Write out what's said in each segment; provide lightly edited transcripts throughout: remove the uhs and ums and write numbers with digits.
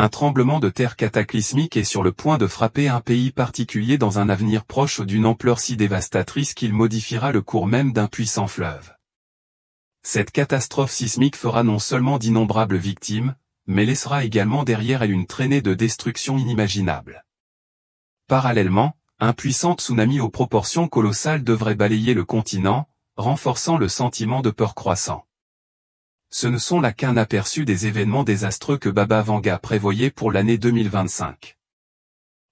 Un tremblement de terre cataclysmique est sur le point de frapper un pays particulier dans un avenir proche d'une ampleur si dévastatrice qu'il modifiera le cours même d'un puissant fleuve. Cette catastrophe sismique fera non seulement d'innombrables victimes, mais laissera également derrière elle une traînée de destruction inimaginable. Parallèlement, un puissant tsunami aux proportions colossales devrait balayer le continent, renforçant le sentiment de peur croissant. Ce ne sont là qu'un aperçu des événements désastreux que Baba Vanga prévoyait pour l'année 2025.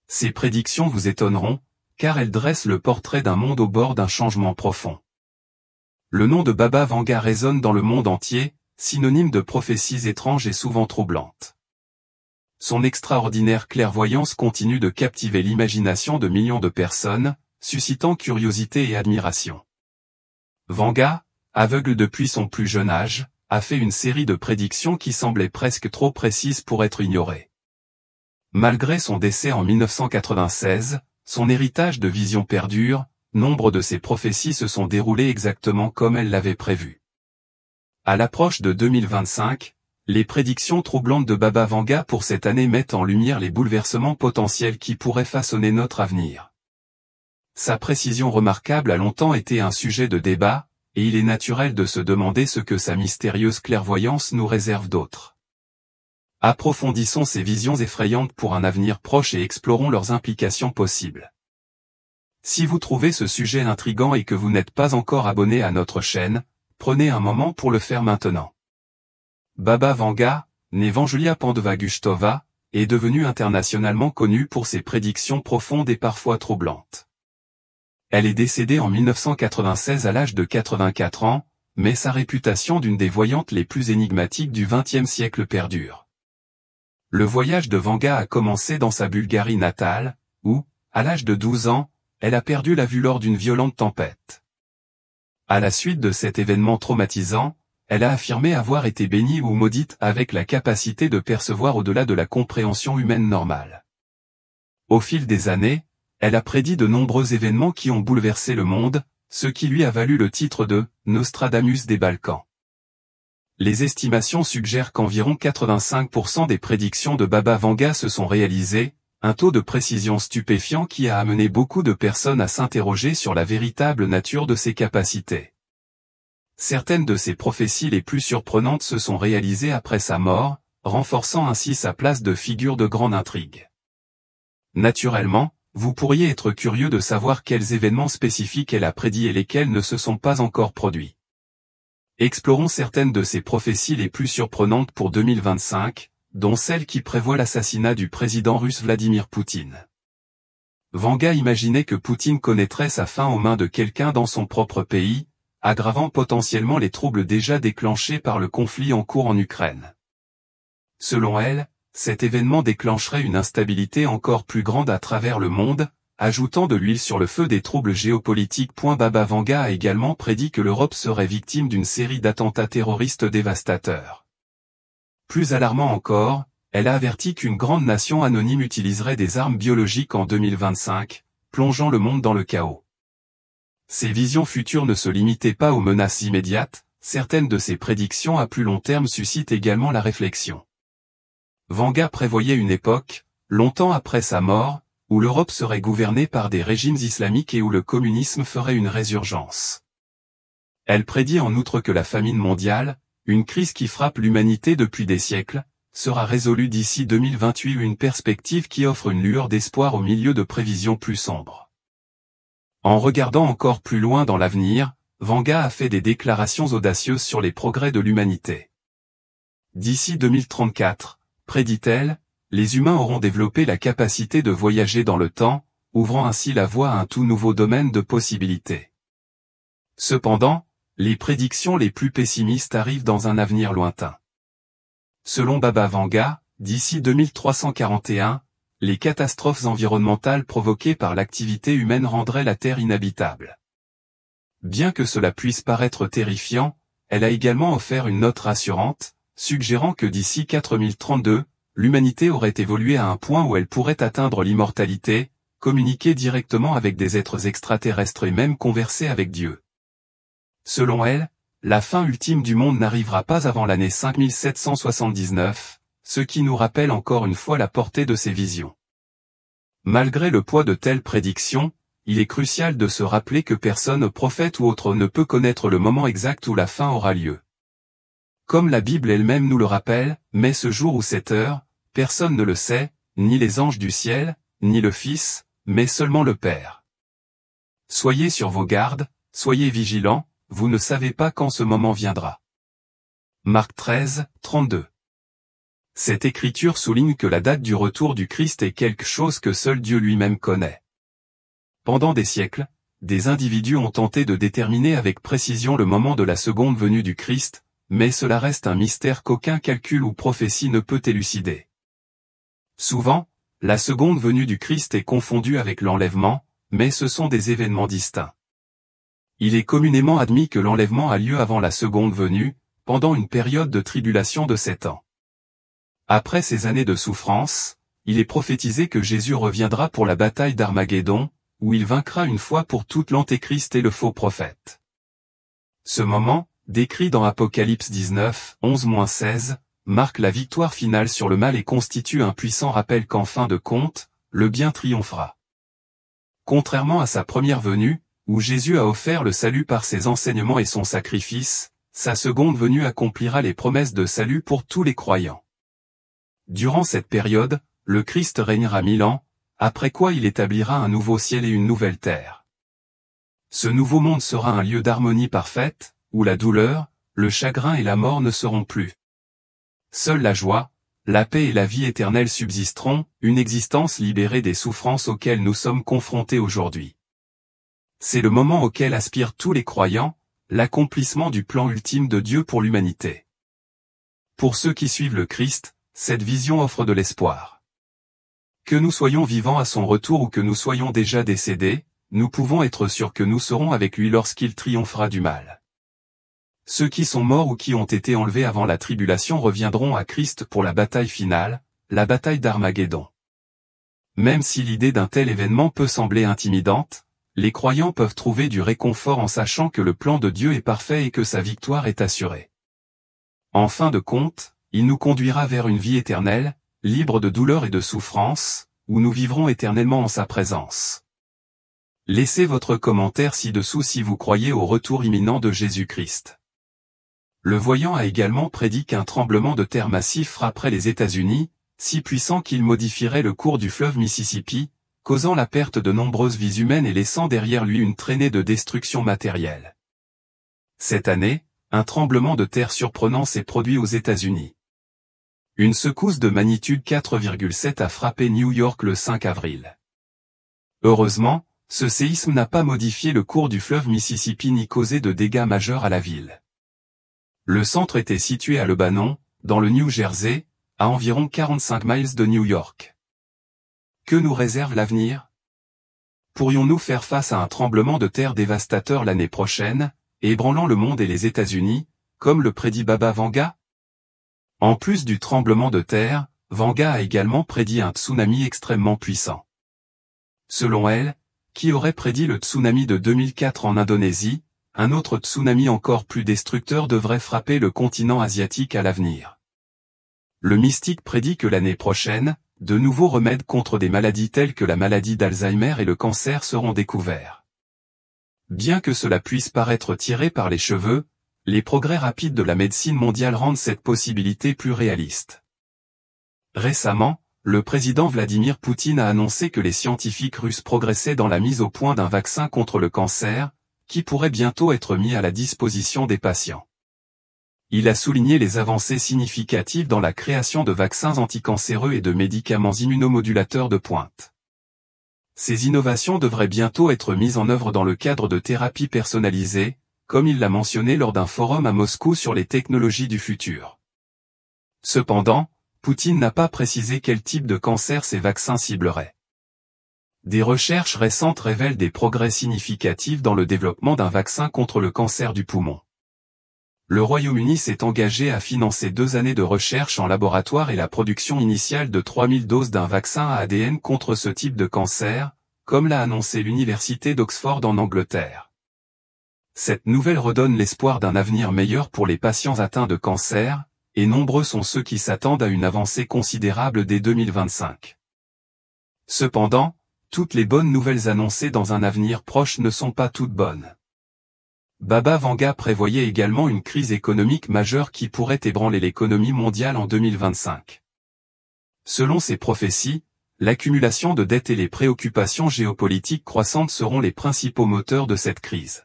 Ces prédictions vous étonneront, car elles dressent le portrait d'un monde au bord d'un changement profond. Le nom de Baba Vanga résonne dans le monde entier, synonyme de prophéties étranges et souvent troublantes. Son extraordinaire clairvoyance continue de captiver l'imagination de millions de personnes, suscitant curiosité et admiration. Vanga, aveugle depuis son plus jeune âge, a fait une série de prédictions qui semblaient presque trop précises pour être ignorées. Malgré son décès en 1996, son héritage de visions perdure, nombre de ses prophéties se sont déroulées exactement comme elle l'avait prévu. À l'approche de 2025, les prédictions troublantes de Baba Vanga pour cette année mettent en lumière les bouleversements potentiels qui pourraient façonner notre avenir. Sa précision remarquable a longtemps été un sujet de débat, et il est naturel de se demander ce que sa mystérieuse clairvoyance nous réserve d'autre. Approfondissons ces visions effrayantes pour un avenir proche et explorons leurs implications possibles. Si vous trouvez ce sujet intrigant et que vous n'êtes pas encore abonné à notre chaîne, prenez un moment pour le faire maintenant. Baba Vanga, née Vangelia Pandova-Gushtova, est devenue internationalement connue pour ses prédictions profondes et parfois troublantes. Elle est décédée en 1996 à l'âge de 84 ans, mais sa réputation d'une des voyantes les plus énigmatiques du XXe siècle perdure. Le voyage de Vanga a commencé dans sa Bulgarie natale, où, à l'âge de 12 ans, elle a perdu la vue lors d'une violente tempête. À la suite de cet événement traumatisant, elle a affirmé avoir été bénie ou maudite avec la capacité de percevoir au-delà de la compréhension humaine normale. Au fil des années, elle a prédit de nombreux événements qui ont bouleversé le monde, ce qui lui a valu le titre de « Nostradamus des Balkans ». Les estimations suggèrent qu'environ 85% des prédictions de Baba Vanga se sont réalisées, un taux de précision stupéfiant qui a amené beaucoup de personnes à s'interroger sur la véritable nature de ses capacités. Certaines de ses prophéties les plus surprenantes se sont réalisées après sa mort, renforçant ainsi sa place de figure de grande intrigue. Naturellement, vous pourriez être curieux de savoir quels événements spécifiques elle a prédits et lesquels ne se sont pas encore produits. Explorons certaines de ses prophéties les plus surprenantes pour 2025, dont celle qui prévoit l'assassinat du président russe Vladimir Poutine. Vanga imaginait que Poutine connaîtrait sa fin aux mains de quelqu'un dans son propre pays, aggravant potentiellement les troubles déjà déclenchés par le conflit en cours en Ukraine. Selon elle, cet événement déclencherait une instabilité encore plus grande à travers le monde, ajoutant de l'huile sur le feu des troubles géopolitiques. Baba Vanga a également prédit que l'Europe serait victime d'une série d'attentats terroristes dévastateurs. Plus alarmant encore, elle a averti qu'une grande nation anonyme utiliserait des armes biologiques en 2025, plongeant le monde dans le chaos. Ces visions futures ne se limitaient pas aux menaces immédiates, certaines de ces prédictions à plus long terme suscitent également la réflexion. Vanga prévoyait une époque, longtemps après sa mort, où l'Europe serait gouvernée par des régimes islamiques et où le communisme ferait une résurgence. Elle prédit en outre que la famine mondiale, une crise qui frappe l'humanité depuis des siècles, sera résolue d'ici 2028, une perspective qui offre une lueur d'espoir au milieu de prévisions plus sombres. En regardant encore plus loin dans l'avenir, Vanga a fait des déclarations audacieuses sur les progrès de l'humanité. D'ici 2034, prédit-elle, les humains auront développé la capacité de voyager dans le temps, ouvrant ainsi la voie à un tout nouveau domaine de possibilités. Cependant, les prédictions les plus pessimistes arrivent dans un avenir lointain. Selon Baba Vanga, d'ici 2341, les catastrophes environnementales provoquées par l'activité humaine rendraient la Terre inhabitable. Bien que cela puisse paraître terrifiant, elle a également offert une note rassurante, suggérant que d'ici 4032, l'humanité aurait évolué à un point où elle pourrait atteindre l'immortalité, communiquer directement avec des êtres extraterrestres et même converser avec Dieu. Selon elle, la fin ultime du monde n'arrivera pas avant l'année 5779, ce qui nous rappelle encore une fois la portée de ces visions. Malgré le poids de telles prédictions, il est crucial de se rappeler que personne, prophète ou autre, ne peut connaître le moment exact où la fin aura lieu. Comme la Bible elle-même nous le rappelle, mais ce jour ou cette heure, personne ne le sait, ni les anges du ciel, ni le Fils, mais seulement le Père. Soyez sur vos gardes, soyez vigilants, vous ne savez pas quand ce moment viendra. Marc 13, 32. Cette écriture souligne que la date du retour du Christ est quelque chose que seul Dieu lui-même connaît. Pendant des siècles, des individus ont tenté de déterminer avec précision le moment de la seconde venue du Christ, mais cela reste un mystère qu'aucun calcul ou prophétie ne peut élucider. Souvent, la seconde venue du Christ est confondue avec l'enlèvement, mais ce sont des événements distincts. Il est communément admis que l'enlèvement a lieu avant la seconde venue, pendant une période de tribulation de 7 ans. Après ces années de souffrance, il est prophétisé que Jésus reviendra pour la bataille d'Armageddon, où il vaincra une fois pour toutes l'antéchrist et le faux prophète. Ce moment, décrit dans Apocalypse 19, 11-16, marque la victoire finale sur le mal et constitue un puissant rappel qu'en fin de compte, le bien triomphera. Contrairement à sa première venue, où Jésus a offert le salut par ses enseignements et son sacrifice, sa seconde venue accomplira les promesses de salut pour tous les croyants. Durant cette période, le Christ régnera 1000 ans, après quoi il établira un nouveau ciel et une nouvelle terre. Ce nouveau monde sera un lieu d'harmonie parfaite, où la douleur, le chagrin et la mort ne seront plus. Seule la joie, la paix et la vie éternelle subsisteront, une existence libérée des souffrances auxquelles nous sommes confrontés aujourd'hui. C'est le moment auquel aspirent tous les croyants, l'accomplissement du plan ultime de Dieu pour l'humanité. Pour ceux qui suivent le Christ, cette vision offre de l'espoir. Que nous soyons vivants à son retour ou que nous soyons déjà décédés, nous pouvons être sûrs que nous serons avec lui lorsqu'il triomphera du mal. Ceux qui sont morts ou qui ont été enlevés avant la tribulation reviendront à Christ pour la bataille finale, la bataille d'Armageddon. Même si l'idée d'un tel événement peut sembler intimidante, les croyants peuvent trouver du réconfort en sachant que le plan de Dieu est parfait et que sa victoire est assurée. En fin de compte, il nous conduira vers une vie éternelle, libre de douleur et de souffrance, où nous vivrons éternellement en sa présence. Laissez votre commentaire ci-dessous si vous croyez au retour imminent de Jésus-Christ. Le voyant a également prédit qu'un tremblement de terre massif frapperait les États-Unis, si puissant qu'il modifierait le cours du fleuve Mississippi, causant la perte de nombreuses vies humaines et laissant derrière lui une traînée de destruction matérielle. Cette année, un tremblement de terre surprenant s'est produit aux États-Unis. Une secousse de magnitude 4,7 a frappé New York le 5 avril. Heureusement, ce séisme n'a pas modifié le cours du fleuve Mississippi ni causé de dégâts majeurs à la ville. Le centre était situé à Lebanon, dans le New Jersey, à environ 45 miles de New York. Que nous réserve l'avenir? Pourrions-nous faire face à un tremblement de terre dévastateur l'année prochaine, ébranlant le monde et les États-Unis, comme le prédit Baba Vanga? En plus du tremblement de terre, Vanga a également prédit un tsunami extrêmement puissant. Selon elle, qui aurait prédit le tsunami de 2004 en Indonésie, un autre tsunami encore plus destructeur devrait frapper le continent asiatique à l'avenir. Le mystique prédit que l'année prochaine, de nouveaux remèdes contre des maladies telles que la maladie d'Alzheimer et le cancer seront découverts. Bien que cela puisse paraître tiré par les cheveux, les progrès rapides de la médecine mondiale rendent cette possibilité plus réaliste. Récemment, le président Vladimir Poutine a annoncé que les scientifiques russes progressaient dans la mise au point d'un vaccin contre le cancer, qui pourrait bientôt être mis à la disposition des patients. Il a souligné les avancées significatives dans la création de vaccins anticancéreux et de médicaments immunomodulateurs de pointe. Ces innovations devraient bientôt être mises en œuvre dans le cadre de thérapies personnalisées, comme il l'a mentionné lors d'un forum à Moscou sur les technologies du futur. Cependant, Poutine n'a pas précisé quel type de cancer ces vaccins cibleraient. Des recherches récentes révèlent des progrès significatifs dans le développement d'un vaccin contre le cancer du poumon. Le Royaume-Uni s'est engagé à financer 2 années de recherche en laboratoire et la production initiale de 3000 doses d'un vaccin à ADN contre ce type de cancer, comme l'a annoncé l'Université d'Oxford en Angleterre. Cette nouvelle redonne l'espoir d'un avenir meilleur pour les patients atteints de cancer, et nombreux sont ceux qui s'attendent à une avancée considérable dès 2025. Cependant, toutes les bonnes nouvelles annoncées dans un avenir proche ne sont pas toutes bonnes. Baba Vanga prévoyait également une crise économique majeure qui pourrait ébranler l'économie mondiale en 2025. Selon ses prophéties, l'accumulation de dettes et les préoccupations géopolitiques croissantes seront les principaux moteurs de cette crise.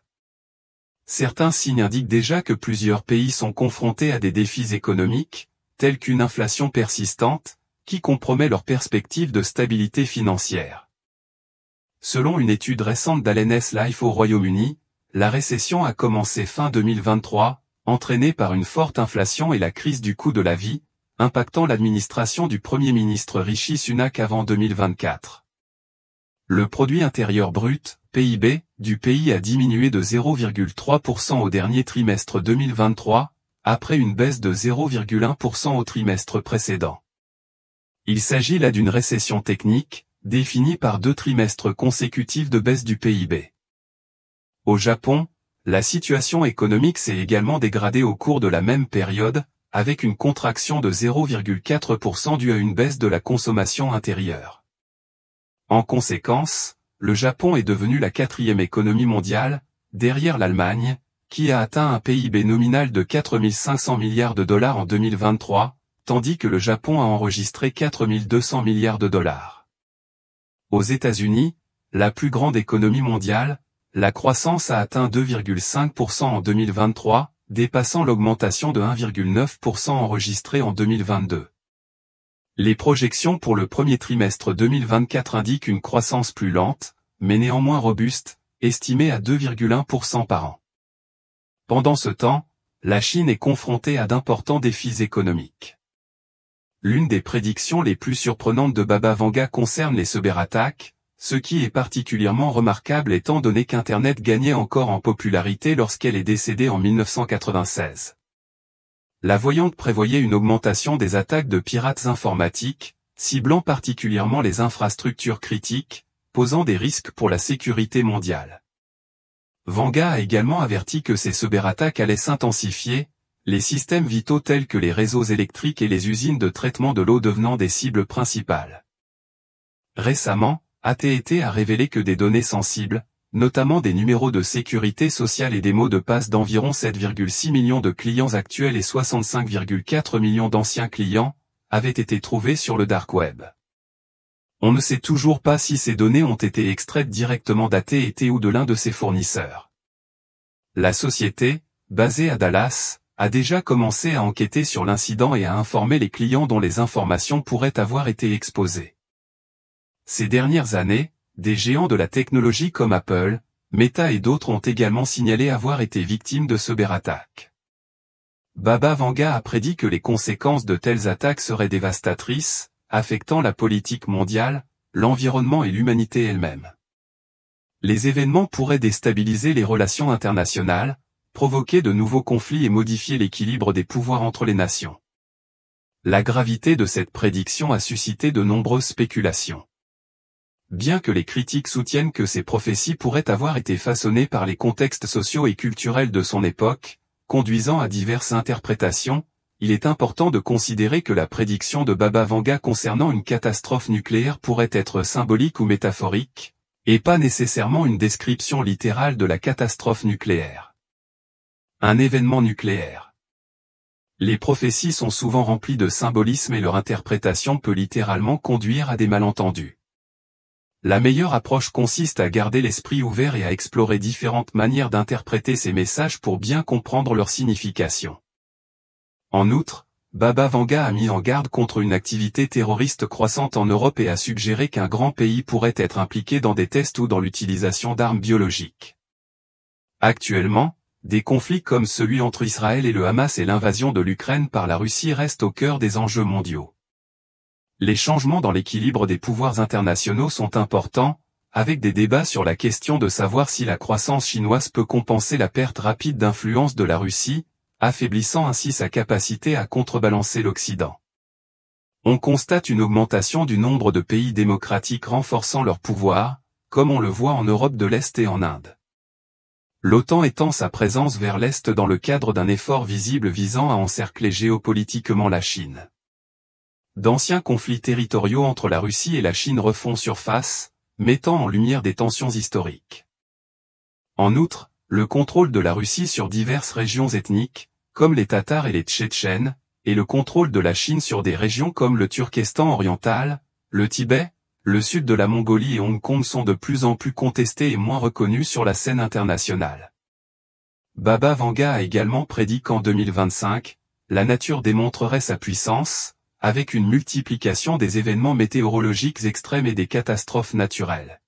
Certains signes indiquent déjà que plusieurs pays sont confrontés à des défis économiques, tels qu'une inflation persistante, qui compromet leurs perspectives de stabilité financière. Selon une étude récente d'Allen's Life au Royaume-Uni, la récession a commencé fin 2023, entraînée par une forte inflation et la crise du coût de la vie, impactant l'administration du Premier ministre Rishi Sunak avant 2024. Le produit intérieur brut, PIB, du pays a diminué de 0,3% au dernier trimestre 2023, après une baisse de 0,1% au trimestre précédent. Il s'agit là d'une récession technique, définie par 2 trimestres consécutifs de baisse du PIB. Au Japon, la situation économique s'est également dégradée au cours de la même période, avec une contraction de 0,4% due à une baisse de la consommation intérieure. En conséquence, le Japon est devenu la 4e économie mondiale, derrière l'Allemagne, qui a atteint un PIB nominal de 4 500 milliards de dollars en 2023, tandis que le Japon a enregistré 4 200 milliards de dollars. Aux États-Unis, la plus grande économie mondiale, la croissance a atteint 2,5% en 2023, dépassant l'augmentation de 1,9% enregistrée en 2022. Les projections pour le premier trimestre 2024 indiquent une croissance plus lente, mais néanmoins robuste, estimée à 2,1% par an. Pendant ce temps, la Chine est confrontée à d'importants défis économiques. L'une des prédictions les plus surprenantes de Baba Vanga concerne les cyberattaques, ce qui est particulièrement remarquable étant donné qu'Internet gagnait encore en popularité lorsqu'elle est décédée en 1996. La voyante prévoyait une augmentation des attaques de pirates informatiques, ciblant particulièrement les infrastructures critiques, posant des risques pour la sécurité mondiale. Vanga a également averti que ces cyberattaques allaient s'intensifier, les systèmes vitaux tels que les réseaux électriques et les usines de traitement de l'eau devenant des cibles principales. Récemment, AT&T a révélé que des données sensibles, notamment des numéros de sécurité sociale et des mots de passe d'environ 7,6 millions de clients actuels et 65,4 millions d'anciens clients, avaient été trouvées sur le dark web. On ne sait toujours pas si ces données ont été extraites directement d'AT&T ou de l'un de ses fournisseurs. La société, basée à Dallas, a déjà commencé à enquêter sur l'incident et à informer les clients dont les informations pourraient avoir été exposées. Ces dernières années, des géants de la technologie comme Apple, Meta et d'autres ont également signalé avoir été victimes de cyberattaques. Baba Vanga a prédit que les conséquences de telles attaques seraient dévastatrices, affectant la politique mondiale, l'environnement et l'humanité elle-même. Les événements pourraient déstabiliser les relations internationales, provoquer de nouveaux conflits et modifier l'équilibre des pouvoirs entre les nations. La gravité de cette prédiction a suscité de nombreuses spéculations. Bien que les critiques soutiennent que ces prophéties pourraient avoir été façonnées par les contextes sociaux et culturels de son époque, conduisant à diverses interprétations, il est important de considérer que la prédiction de Baba Vanga concernant une catastrophe nucléaire pourrait être symbolique ou métaphorique, et pas nécessairement une description littérale de la catastrophe nucléaire. Un événement nucléaire. Les prophéties sont souvent remplies de symbolisme et leur interprétation peut littéralement conduire à des malentendus. La meilleure approche consiste à garder l'esprit ouvert et à explorer différentes manières d'interpréter ces messages pour bien comprendre leur signification. En outre, Baba Vanga a mis en garde contre une activité terroriste croissante en Europe et a suggéré qu'un grand pays pourrait être impliqué dans des tests ou dans l'utilisation d'armes biologiques. Actuellement, des conflits comme celui entre Israël et le Hamas et l'invasion de l'Ukraine par la Russie restent au cœur des enjeux mondiaux. Les changements dans l'équilibre des pouvoirs internationaux sont importants, avec des débats sur la question de savoir si la croissance chinoise peut compenser la perte rapide d'influence de la Russie, affaiblissant ainsi sa capacité à contrebalancer l'Occident. On constate une augmentation du nombre de pays démocratiques renforçant leur pouvoir, comme on le voit en Europe de l'Est et en Inde. l'OTAN étend sa présence vers l'Est dans le cadre d'un effort visible visant à encercler géopolitiquement la Chine. D'anciens conflits territoriaux entre la Russie et la Chine refont surface, mettant en lumière des tensions historiques. En outre, le contrôle de la Russie sur diverses régions ethniques, comme les Tatars et les Tchétchènes, et le contrôle de la Chine sur des régions comme le Turkestan oriental, le Tibet, le sud de la Mongolie et Hong Kong sont de plus en plus contestés et moins reconnus sur la scène internationale. Baba Vanga a également prédit qu'en 2025, la nature démontrerait sa puissance, avec une multiplication des événements météorologiques extrêmes et des catastrophes naturelles.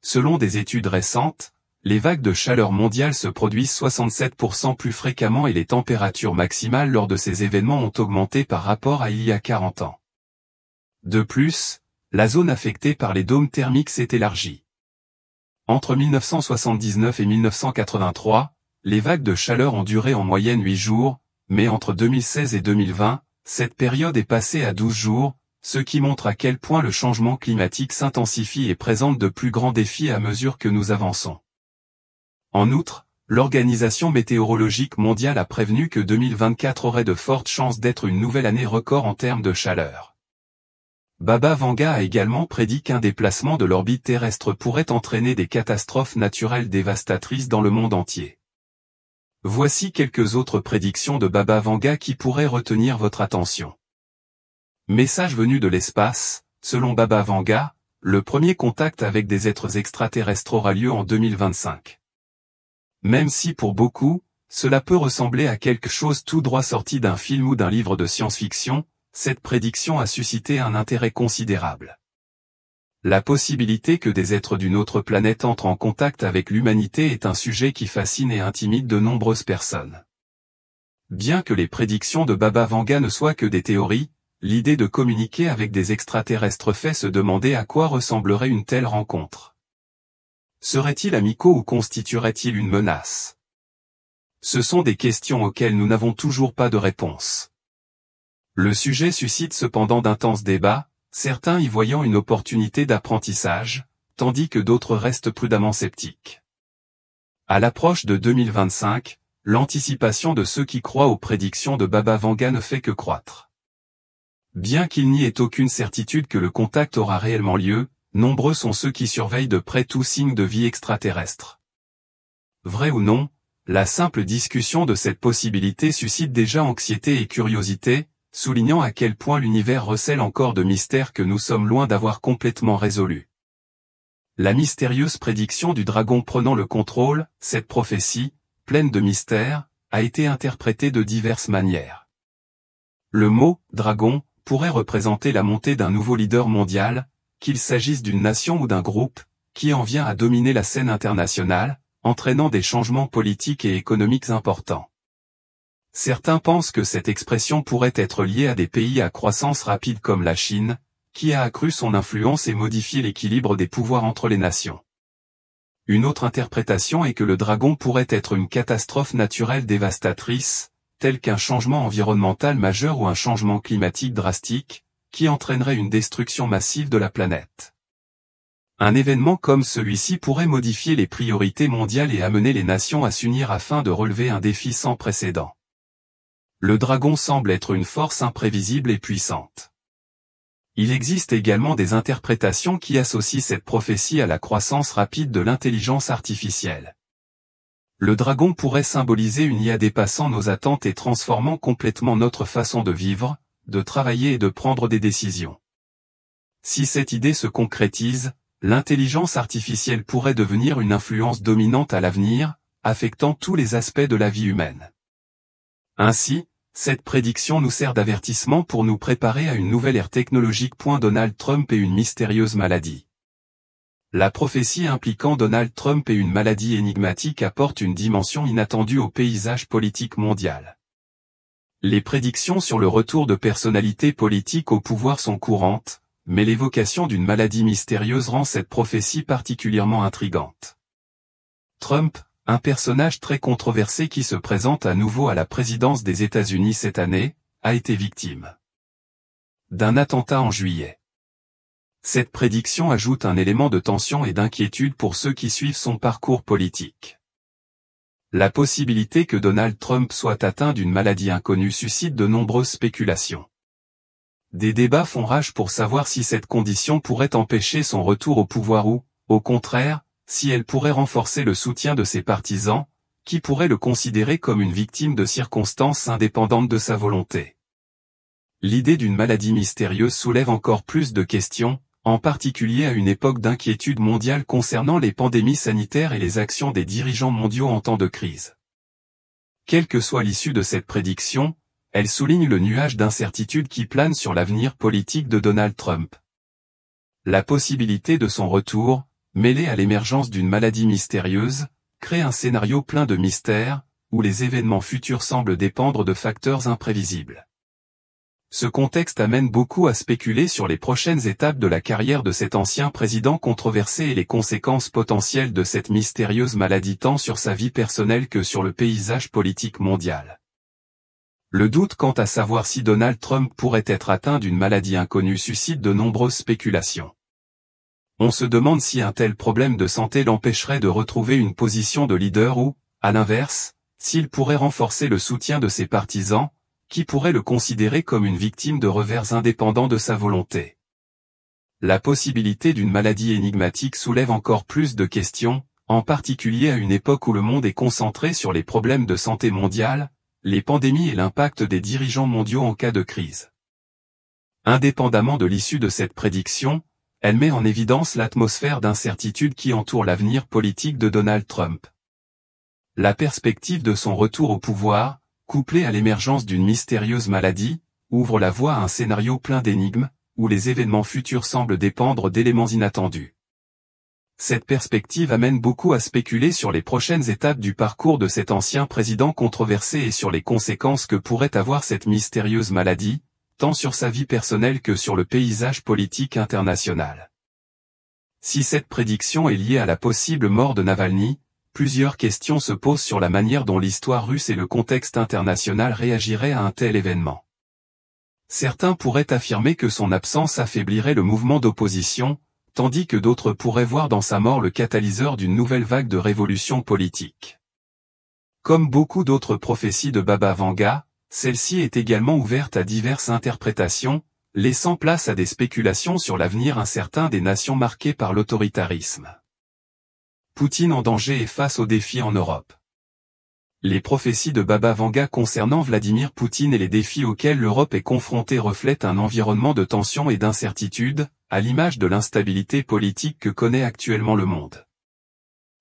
Selon des études récentes, les vagues de chaleur mondiales se produisent 67% plus fréquemment et les températures maximales lors de ces événements ont augmenté par rapport à il y a 40 ans. De plus, la zone affectée par les dômes thermiques s'est élargie. Entre 1979 et 1983, les vagues de chaleur ont duré en moyenne 8 jours, mais entre 2016 et 2020, cette période est passée à 12 jours, ce qui montre à quel point le changement climatique s'intensifie et présente de plus grands défis à mesure que nous avançons. En outre, l'Organisation météorologique mondiale a prévenu que 2024 aurait de fortes chances d'être une nouvelle année record en termes de chaleur. Baba Vanga a également prédit qu'un déplacement de l'orbite terrestre pourrait entraîner des catastrophes naturelles dévastatrices dans le monde entier. Voici quelques autres prédictions de Baba Vanga qui pourraient retenir votre attention. Message venu de l'espace, selon Baba Vanga, le premier contact avec des êtres extraterrestres aura lieu en 2025. Même si pour beaucoup, cela peut ressembler à quelque chose tout droit sorti d'un film ou d'un livre de science-fiction, cette prédiction a suscité un intérêt considérable. La possibilité que des êtres d'une autre planète entrent en contact avec l'humanité est un sujet qui fascine et intimide de nombreuses personnes. Bien que les prédictions de Baba Vanga ne soient que des théories, l'idée de communiquer avec des extraterrestres fait se demander à quoi ressemblerait une telle rencontre. Seraient-ils amicaux ou constitueraient-ils une menace? Ce sont des questions auxquelles nous n'avons toujours pas de réponse. Le sujet suscite cependant d'intenses débats, certains y voyant une opportunité d'apprentissage, tandis que d'autres restent prudemment sceptiques. À l'approche de 2025, l'anticipation de ceux qui croient aux prédictions de Baba Vanga ne fait que croître. Bien qu'il n'y ait aucune certitude que le contact aura réellement lieu, nombreux sont ceux qui surveillent de près tout signe de vie extraterrestre. Vrai ou non, la simple discussion de cette possibilité suscite déjà anxiété et curiosité, soulignant à quel point l'univers recèle encore de mystères que nous sommes loin d'avoir complètement résolus. La mystérieuse prédiction du dragon prenant le contrôle, cette prophétie, pleine de mystères, a été interprétée de diverses manières. Le mot « dragon » pourrait représenter la montée d'un nouveau leader mondial, qu'il s'agisse d'une nation ou d'un groupe, qui en vient à dominer la scène internationale, entraînant des changements politiques et économiques importants. Certains pensent que cette expression pourrait être liée à des pays à croissance rapide comme la Chine, qui a accru son influence et modifié l'équilibre des pouvoirs entre les nations. Une autre interprétation est que le dragon pourrait être une catastrophe naturelle dévastatrice, telle qu'un changement environnemental majeur ou un changement climatique drastique, qui entraînerait une destruction massive de la planète. Un événement comme celui-ci pourrait modifier les priorités mondiales et amener les nations à s'unir afin de relever un défi sans précédent. Le dragon semble être une force imprévisible et puissante. Il existe également des interprétations qui associent cette prophétie à la croissance rapide de l'intelligence artificielle. Le dragon pourrait symboliser une IA dépassant nos attentes et transformant complètement notre façon de vivre, de travailler et de prendre des décisions. Si cette idée se concrétise, l'intelligence artificielle pourrait devenir une influence dominante à l'avenir, affectant tous les aspects de la vie humaine. Ainsi, cette prédiction nous sert d'avertissement pour nous préparer à une nouvelle ère technologique. Donald Trump et une mystérieuse maladie. La prophétie impliquant Donald Trump et une maladie énigmatique apporte une dimension inattendue au paysage politique mondial. Les prédictions sur le retour de personnalités politiques au pouvoir sont courantes, mais l'évocation d'une maladie mystérieuse rend cette prophétie particulièrement intrigante. Trump, un personnage très controversé qui se présente à nouveau à la présidence des États-Unis cette année, a été victime d'un attentat en juillet. Cette prédiction ajoute un élément de tension et d'inquiétude pour ceux qui suivent son parcours politique. La possibilité que Donald Trump soit atteint d'une maladie inconnue suscite de nombreuses spéculations. Des débats font rage pour savoir si cette condition pourrait empêcher son retour au pouvoir ou, au contraire, si elle pourrait renforcer le soutien de ses partisans, qui pourraient le considérer comme une victime de circonstances indépendantes de sa volonté. L'idée d'une maladie mystérieuse soulève encore plus de questions, en particulier à une époque d'inquiétude mondiale concernant les pandémies sanitaires et les actions des dirigeants mondiaux en temps de crise. Quelle que soit l'issue de cette prédiction, elle souligne le nuage d'incertitude qui plane sur l'avenir politique de Donald Trump. La possibilité de son retour, mêlée à l'émergence d'une maladie mystérieuse, crée un scénario plein de mystères, où les événements futurs semblent dépendre de facteurs imprévisibles. Ce contexte amène beaucoup à spéculer sur les prochaines étapes de la carrière de cet ancien président controversé et les conséquences potentielles de cette mystérieuse maladie tant sur sa vie personnelle que sur le paysage politique mondial. Le doute quant à savoir si Donald Trump pourrait être atteint d'une maladie inconnue suscite de nombreuses spéculations. On se demande si un tel problème de santé l'empêcherait de retrouver une position de leader ou, à l'inverse, s'il pourrait renforcer le soutien de ses partisans, qui pourraient le considérer comme une victime de revers indépendants de sa volonté. La possibilité d'une maladie énigmatique soulève encore plus de questions, en particulier à une époque où le monde est concentré sur les problèmes de santé mondiale, les pandémies et l'impact des dirigeants mondiaux en cas de crise. Indépendamment de l'issue de cette prédiction, elle met en évidence l'atmosphère d'incertitude qui entoure l'avenir politique de Donald Trump. La perspective de son retour au pouvoir, couplée à l'émergence d'une mystérieuse maladie, ouvre la voie à un scénario plein d'énigmes, où les événements futurs semblent dépendre d'éléments inattendus. Cette perspective amène beaucoup à spéculer sur les prochaines étapes du parcours de cet ancien président controversé et sur les conséquences que pourrait avoir cette mystérieuse maladie, tant sur sa vie personnelle que sur le paysage politique international. Si cette prédiction est liée à la possible mort de Navalny, plusieurs questions se posent sur la manière dont l'histoire russe et le contexte international réagiraient à un tel événement. Certains pourraient affirmer que son absence affaiblirait le mouvement d'opposition, tandis que d'autres pourraient voir dans sa mort le catalyseur d'une nouvelle vague de révolution politique. Comme beaucoup d'autres prophéties de Baba Vanga, celle-ci est également ouverte à diverses interprétations, laissant place à des spéculations sur l'avenir incertain des nations marquées par l'autoritarisme. Poutine en danger et face aux défis en Europe. Les prophéties de Baba Vanga concernant Vladimir Poutine et les défis auxquels l'Europe est confrontée reflètent un environnement de tension et d'incertitude, à l'image de l'instabilité politique que connaît actuellement le monde.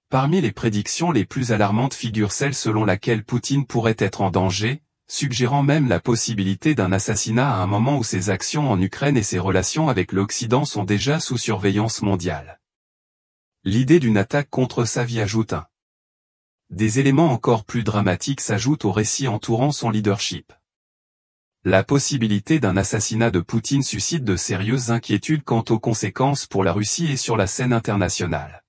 Parmi les prédictions les plus alarmantes figure celle selon laquelle Poutine pourrait être en danger, suggérant même la possibilité d'un assassinat à un moment où ses actions en Ukraine et ses relations avec l'Occident sont déjà sous surveillance mondiale. L'idée d'une attaque contre sa vie ajoute un. Des éléments encore plus dramatiques s'ajoutent au récit entourant son leadership. La possibilité d'un assassinat de Poutine suscite de sérieuses inquiétudes quant aux conséquences pour la Russie et sur la scène internationale.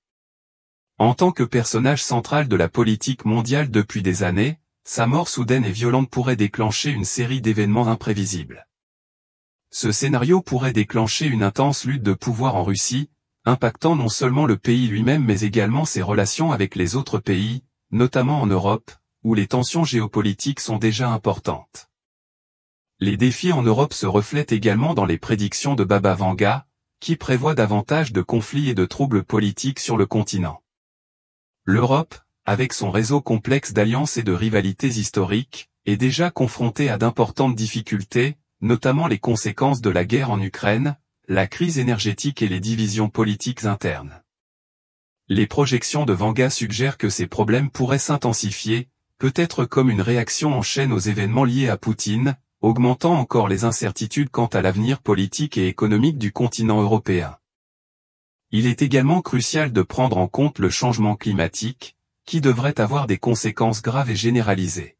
En tant que personnage central de la politique mondiale depuis des années, sa mort soudaine et violente pourrait déclencher une série d'événements imprévisibles. Ce scénario pourrait déclencher une intense lutte de pouvoir en Russie, impactant non seulement le pays lui-même mais également ses relations avec les autres pays, notamment en Europe, où les tensions géopolitiques sont déjà importantes. Les défis en Europe se reflètent également dans les prédictions de Baba Vanga, qui prévoit davantage de conflits et de troubles politiques sur le continent. L'Europe, avec son réseau complexe d'alliances et de rivalités historiques, est déjà confrontée à d'importantes difficultés, notamment les conséquences de la guerre en Ukraine, la crise énergétique et les divisions politiques internes. Les projections de Vanga suggèrent que ces problèmes pourraient s'intensifier, peut-être comme une réaction en chaîne aux événements liés à Poutine, augmentant encore les incertitudes quant à l'avenir politique et économique du continent européen. Il est également crucial de prendre en compte le changement climatique, qui devrait avoir des conséquences graves et généralisées.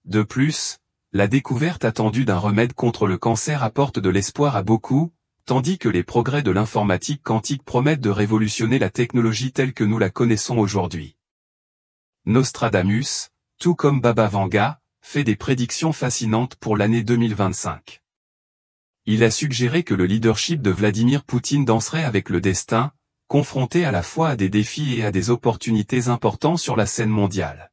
De plus, la découverte attendue d'un remède contre le cancer apporte de l'espoir à beaucoup, tandis que les progrès de l'informatique quantique promettent de révolutionner la technologie telle que nous la connaissons aujourd'hui. Nostradamus, tout comme Baba Vanga, fait des prédictions fascinantes pour l'année 2025. Il a suggéré que le leadership de Vladimir Poutine danserait avec le destin, confronté à la fois à des défis et à des opportunités importants sur la scène mondiale.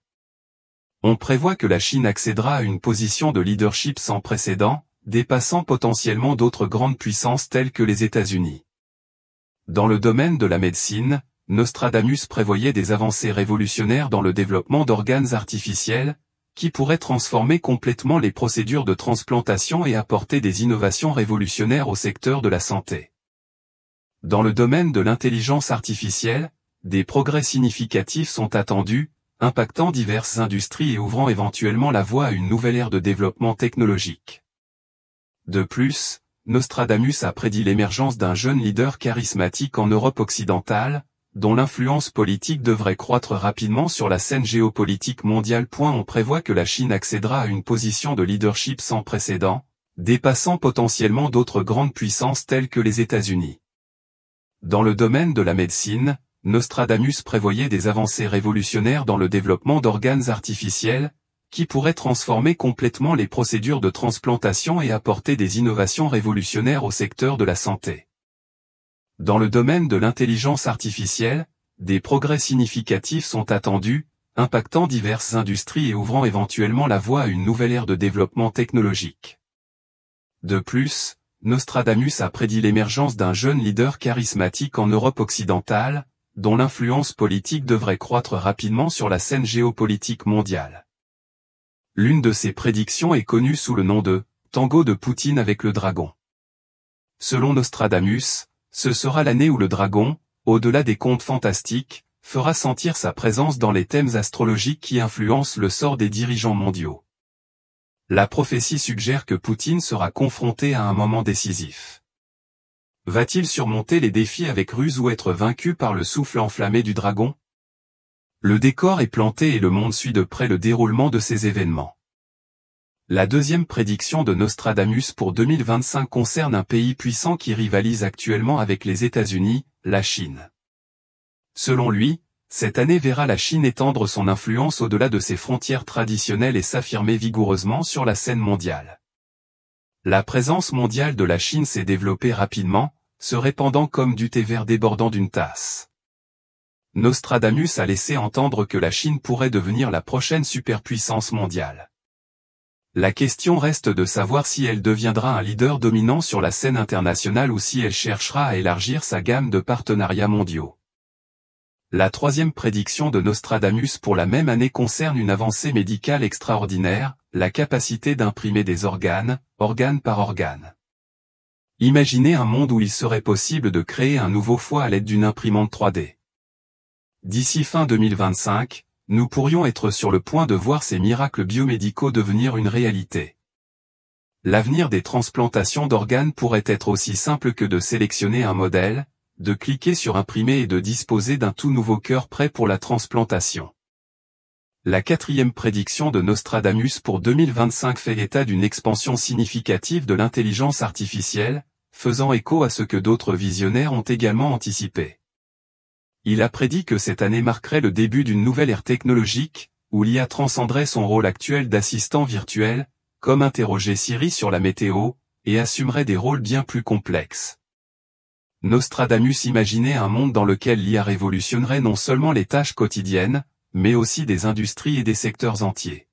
On prévoit que la Chine accédera à une position de leadership sans précédent, dépassant potentiellement d'autres grandes puissances telles que les États-Unis. Dans le domaine de la médecine, Nostradamus prévoyait des avancées révolutionnaires dans le développement d'organes artificiels, qui pourraient transformer complètement les procédures de transplantation et apporter des innovations révolutionnaires au secteur de la santé. Dans le domaine de l'intelligence artificielle, des progrès significatifs sont attendus, impactant diverses industries et ouvrant éventuellement la voie à une nouvelle ère de développement technologique. De plus, Nostradamus a prédit l'émergence d'un jeune leader charismatique en Europe occidentale, dont l'influence politique devrait croître rapidement sur la scène géopolitique mondiale. On prévoit que la Chine accédera à une position de leadership sans précédent, dépassant potentiellement d'autres grandes puissances telles que les États-Unis. Dans le domaine de la médecine, Nostradamus prévoyait des avancées révolutionnaires dans le développement d'organes artificiels, qui pourraient transformer complètement les procédures de transplantation et apporter des innovations révolutionnaires au secteur de la santé. Dans le domaine de l'intelligence artificielle, des progrès significatifs sont attendus, impactant diverses industries et ouvrant éventuellement la voie à une nouvelle ère de développement technologique. De plus, Nostradamus a prédit l'émergence d'un jeune leader charismatique en Europe occidentale, dont l'influence politique devrait croître rapidement sur la scène géopolitique mondiale. L'une de ces prédictions est connue sous le nom de « Tango de Poutine avec le dragon ». Selon Nostradamus, ce sera l'année où le dragon, au-delà des contes fantastiques, fera sentir sa présence dans les thèmes astrologiques qui influencent le sort des dirigeants mondiaux. La prophétie suggère que Poutine sera confronté à un moment décisif. Va-t-il surmonter les défis avec ruse ou être vaincu par le souffle enflammé du dragon? Le décor est planté et le monde suit de près le déroulement de ces événements. La deuxième prédiction de Nostradamus pour 2025 concerne un pays puissant qui rivalise actuellement avec les États-Unis, la Chine. Selon lui, cette année verra la Chine étendre son influence au-delà de ses frontières traditionnelles et s'affirmer vigoureusement sur la scène mondiale. La présence mondiale de la Chine s'est développée rapidement, se répandant comme du thé vert débordant d'une tasse. Nostradamus a laissé entendre que la Chine pourrait devenir la prochaine superpuissance mondiale. La question reste de savoir si elle deviendra un leader dominant sur la scène internationale ou si elle cherchera à élargir sa gamme de partenariats mondiaux. La troisième prédiction de Nostradamus pour la même année concerne une avancée médicale extraordinaire, la capacité d'imprimer des organes, organe par organe. Imaginez un monde où il serait possible de créer un nouveau foie à l'aide d'une imprimante 3D. D'ici fin 2025, nous pourrions être sur le point de voir ces miracles biomédicaux devenir une réalité. L'avenir des transplantations d'organes pourrait être aussi simple que de sélectionner un modèle, de cliquer sur imprimer et de disposer d'un tout nouveau cœur prêt pour la transplantation. La quatrième prédiction de Nostradamus pour 2025 fait état d'une expansion significative de l'intelligence artificielle, faisant écho à ce que d'autres visionnaires ont également anticipé. Il a prédit que cette année marquerait le début d'une nouvelle ère technologique, où l'IA transcenderait son rôle actuel d'assistant virtuel, comme interroger Siri sur la météo, et assumerait des rôles bien plus complexes. Nostradamus imaginait un monde dans lequel l'IA révolutionnerait non seulement les tâches quotidiennes, mais aussi des industries et des secteurs entiers.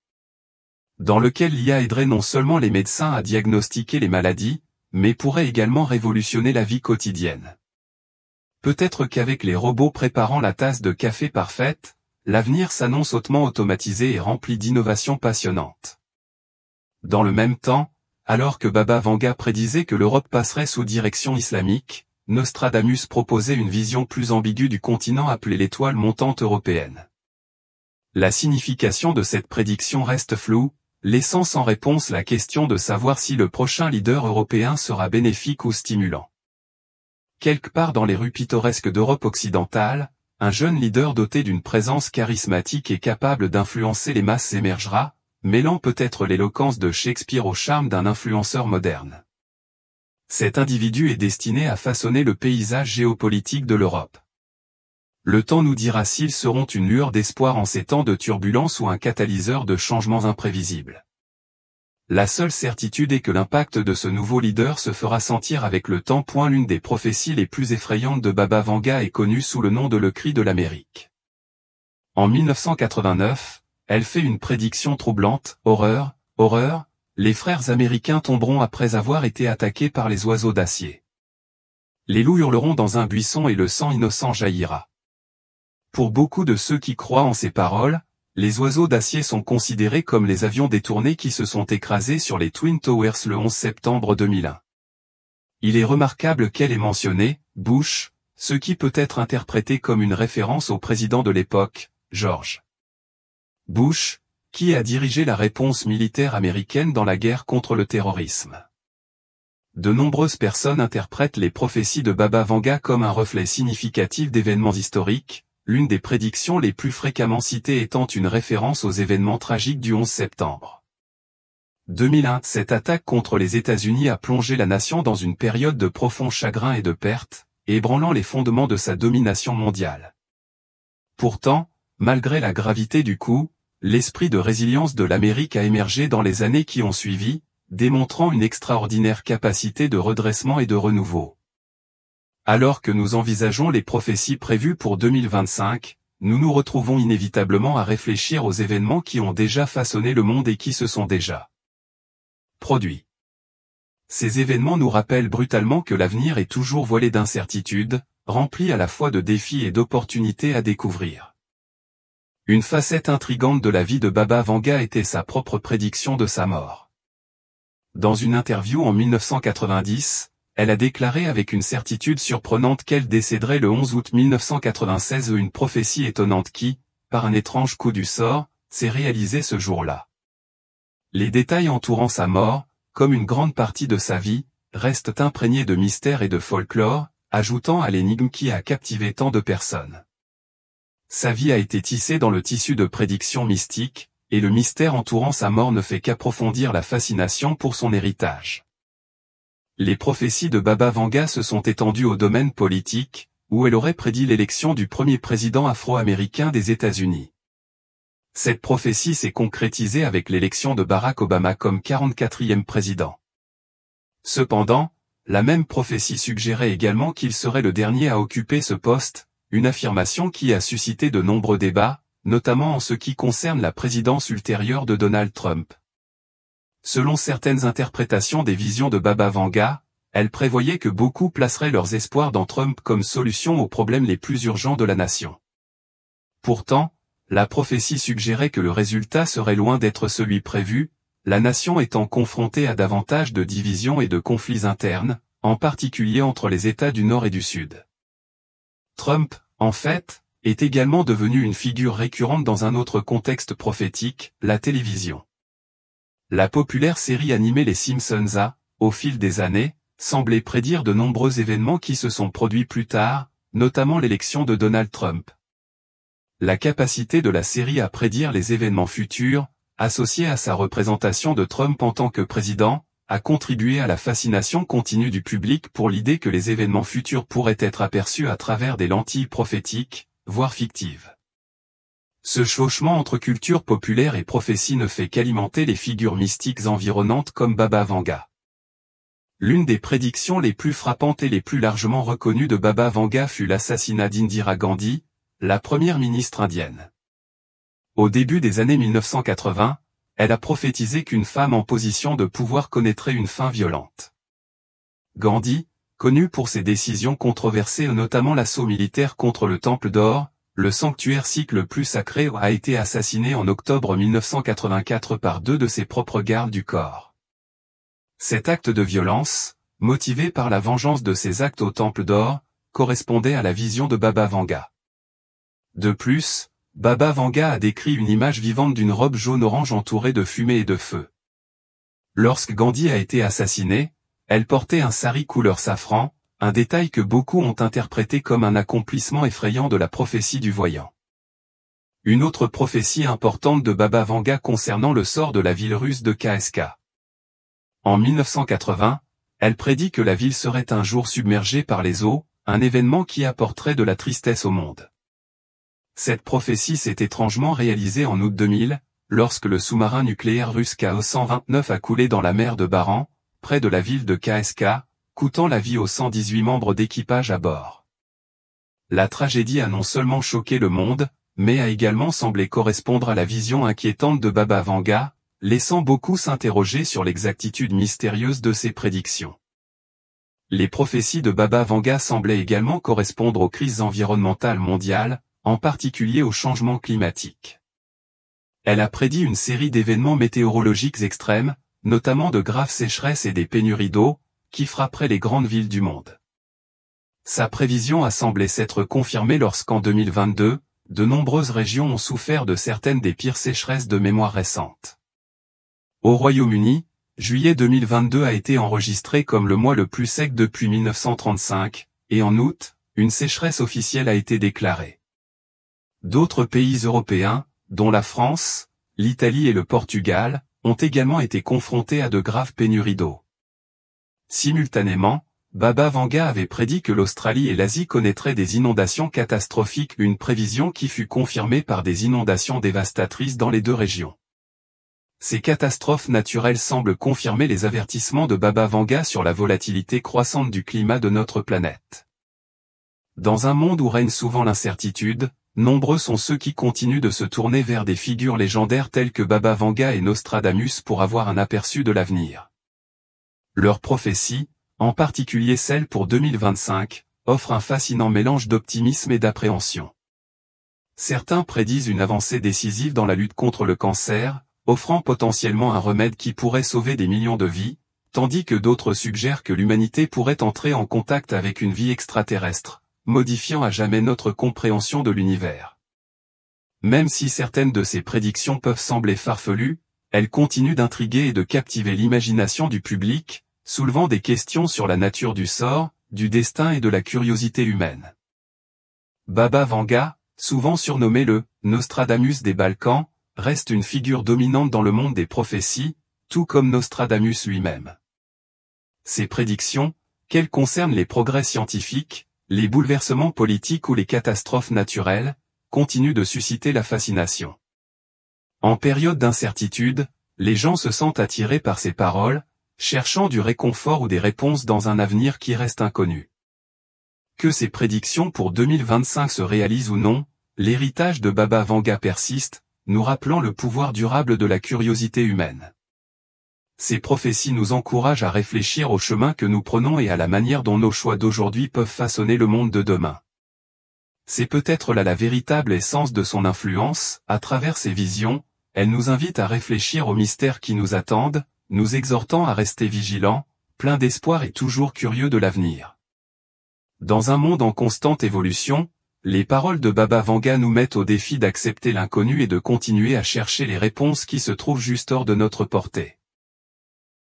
Dans lequel l'IA aiderait non seulement les médecins à diagnostiquer les maladies, mais pourrait également révolutionner la vie quotidienne. Peut-être qu'avec les robots préparant la tasse de café parfaite, l'avenir s'annonce hautement automatisé et rempli d'innovations passionnantes. Dans le même temps, alors que Baba Vanga prédisait que l'Europe passerait sous direction islamique, Nostradamus proposait une vision plus ambiguë du continent appelé l'étoile montante européenne. La signification de cette prédiction reste floue, laissant sans réponse la question de savoir si le prochain leader européen sera bénéfique ou stimulant. Quelque part dans les rues pittoresques d'Europe occidentale, un jeune leader doté d'une présence charismatique et capable d'influencer les masses émergera, mêlant peut-être l'éloquence de Shakespeare au charme d'un influenceur moderne. Cet individu est destiné à façonner le paysage géopolitique de l'Europe. Le temps nous dira s'ils seront une lueur d'espoir en ces temps de turbulence ou un catalyseur de changements imprévisibles. La seule certitude est que l'impact de ce nouveau leader se fera sentir avec le temps. L'une des prophéties les plus effrayantes de Baba Vanga est connue sous le nom de Le Cri de l'Amérique. En 1989, elle fait une prédiction troublante, horreur, horreur, les frères américains tomberont après avoir été attaqués par les oiseaux d'acier. Les loups hurleront dans un buisson et le sang innocent jaillira. Pour beaucoup de ceux qui croient en ces paroles, les oiseaux d'acier sont considérés comme les avions détournés qui se sont écrasés sur les Twin Towers le 11 septembre 2001. Il est remarquable qu'elle ait mentionné Bush, ce qui peut être interprété comme une référence au président de l'époque, George Bush, qui a dirigé la réponse militaire américaine dans la guerre contre le terrorisme. De nombreuses personnes interprètent les prophéties de Baba Vanga comme un reflet significatif d'événements historiques, l'une des prédictions les plus fréquemment citées étant une référence aux événements tragiques du 11 septembre 2001. Cette attaque contre les États-Unis a plongé la nation dans une période de profond chagrin et de perte, ébranlant les fondements de sa domination mondiale. Pourtant, malgré la gravité du coup, l'esprit de résilience de l'Amérique a émergé dans les années qui ont suivi, démontrant une extraordinaire capacité de redressement et de renouveau. Alors que nous envisageons les prophéties prévues pour 2025, nous nous retrouvons inévitablement à réfléchir aux événements qui ont déjà façonné le monde et qui se sont déjà produits. Ces événements nous rappellent brutalement que l'avenir est toujours voilé d'incertitudes, rempli à la fois de défis et d'opportunités à découvrir. Une facette intrigante de la vie de Baba Vanga était sa propre prédiction de sa mort. Dans une interview en 1990, elle a déclaré avec une certitude surprenante qu'elle décéderait le 11 août 1996, une prophétie étonnante qui, par un étrange coup du sort, s'est réalisée ce jour-là. Les détails entourant sa mort, comme une grande partie de sa vie, restent imprégnés de mystère et de folklore, ajoutant à l'énigme qui a captivé tant de personnes. Sa vie a été tissée dans le tissu de prédictions mystiques, et le mystère entourant sa mort ne fait qu'approfondir la fascination pour son héritage. Les prophéties de Baba Vanga se sont étendues au domaine politique, où elle aurait prédit l'élection du premier président afro-américain des États-Unis. Cette prophétie s'est concrétisée avec l'élection de Barack Obama comme 44e président. Cependant, la même prophétie suggérait également qu'il serait le dernier à occuper ce poste, une affirmation qui a suscité de nombreux débats, notamment en ce qui concerne la présidence ultérieure de Donald Trump. Selon certaines interprétations des visions de Baba Vanga, elle prévoyait que beaucoup placeraient leurs espoirs dans Trump comme solution aux problèmes les plus urgents de la nation. Pourtant, la prophétie suggérait que le résultat serait loin d'être celui prévu, la nation étant confrontée à davantage de divisions et de conflits internes, en particulier entre les États du Nord et du Sud. Trump, en fait, est également devenu une figure récurrente dans un autre contexte prophétique, la télévision. La populaire série animée Les Simpsons a, au fil des années, semblé prédire de nombreux événements qui se sont produits plus tard, notamment l'élection de Donald Trump. La capacité de la série à prédire les événements futurs, associée à sa représentation de Trump en tant que président, a contribué à la fascination continue du public pour l'idée que les événements futurs pourraient être aperçus à travers des lentilles prophétiques, voire fictives. Ce chevauchement entre culture populaire et prophétie ne fait qu'alimenter les figures mystiques environnantes comme Baba Vanga. L'une des prédictions les plus frappantes et les plus largement reconnues de Baba Vanga fut l'assassinat d'Indira Gandhi, la première ministre indienne. Au début des années 1980, elle a prophétisé qu'une femme en position de pouvoir connaîtrait une fin violente. Gandhi, connue pour ses décisions controversées notamment l'assaut militaire contre le Temple d'Or, le sanctuaire sikh le plus sacré, a été assassiné en octobre 1984 par 2 de ses propres gardes du corps. Cet acte de violence, motivé par la vengeance de ses actes au Temple d'Or, correspondait à la vision de Baba Vanga. De plus, Baba Vanga a décrit une image vivante d'une robe jaune-orange entourée de fumée et de feu. Lorsque Gandhi a été assassiné, elle portait un sari couleur safran, un détail que beaucoup ont interprété comme un accomplissement effrayant de la prophétie du voyant. Une autre prophétie importante de Baba Vanga concernant le sort de la ville russe de KSK. En 1980, elle prédit que la ville serait un jour submergée par les eaux, un événement qui apporterait de la tristesse au monde. Cette prophétie s'est étrangement réalisée en août 2000, lorsque le sous-marin nucléaire russe KO-129 a coulé dans la mer de Baran, près de la ville de KSK, coûtant la vie aux 118 membres d'équipage à bord. La tragédie a non seulement choqué le monde, mais a également semblé correspondre à la vision inquiétante de Baba Vanga, laissant beaucoup s'interroger sur l'exactitude mystérieuse de ses prédictions. Les prophéties de Baba Vanga semblaient également correspondre aux crises environnementales mondiales, en particulier au changement climatique. Elle a prédit une série d'événements météorologiques extrêmes, notamment de graves sécheresses et des pénuries d'eau, qui frapperaient les grandes villes du monde. Sa prévision a semblé s'être confirmée lorsqu'en 2022, de nombreuses régions ont souffert de certaines des pires sécheresses de mémoire récentes. Au Royaume-Uni, juillet 2022 a été enregistré comme le mois le plus sec depuis 1935, et en août, une sécheresse officielle a été déclarée. D'autres pays européens, dont la France, l'Italie et le Portugal, ont également été confrontés à de graves pénuries d'eau. Simultanément, Baba Vanga avait prédit que l'Australie et l'Asie connaîtraient des inondations catastrophiques, une prévision qui fut confirmée par des inondations dévastatrices dans les deux régions. Ces catastrophes naturelles semblent confirmer les avertissements de Baba Vanga sur la volatilité croissante du climat de notre planète. Dans un monde où règne souvent l'incertitude, nombreux sont ceux qui continuent de se tourner vers des figures légendaires telles que Baba Vanga et Nostradamus pour avoir un aperçu de l'avenir. Leurs prophéties, en particulier celles pour 2025, offrent un fascinant mélange d'optimisme et d'appréhension. Certains prédisent une avancée décisive dans la lutte contre le cancer, offrant potentiellement un remède qui pourrait sauver des millions de vies, tandis que d'autres suggèrent que l'humanité pourrait entrer en contact avec une vie extraterrestre, modifiant à jamais notre compréhension de l'univers. Même si certaines de ces prédictions peuvent sembler farfelues, elles continuent d'intriguer et de captiver l'imagination du public, soulevant des questions sur la nature du sort, du destin et de la curiosité humaine. Baba Vanga, souvent surnommé le « Nostradamus des Balkans », reste une figure dominante dans le monde des prophéties, tout comme Nostradamus lui-même. Ses prédictions, qu'elles concernent les progrès scientifiques, les bouleversements politiques ou les catastrophes naturelles, continuent de susciter la fascination. En période d'incertitude, les gens se sentent attirés par ses paroles, cherchant du réconfort ou des réponses dans un avenir qui reste inconnu. Que ces prédictions pour 2025 se réalisent ou non, l'héritage de Baba Vanga persiste, nous rappelant le pouvoir durable de la curiosité humaine. Ces prophéties nous encouragent à réfléchir au chemin que nous prenons et à la manière dont nos choix d'aujourd'hui peuvent façonner le monde de demain. C'est peut-être là la véritable essence de son influence, à travers ses visions, elle nous invite à réfléchir aux mystères qui nous attendent, nous exhortant à rester vigilants, pleins d'espoir et toujours curieux de l'avenir. Dans un monde en constante évolution, les paroles de Baba Vanga nous mettent au défi d'accepter l'inconnu et de continuer à chercher les réponses qui se trouvent juste hors de notre portée.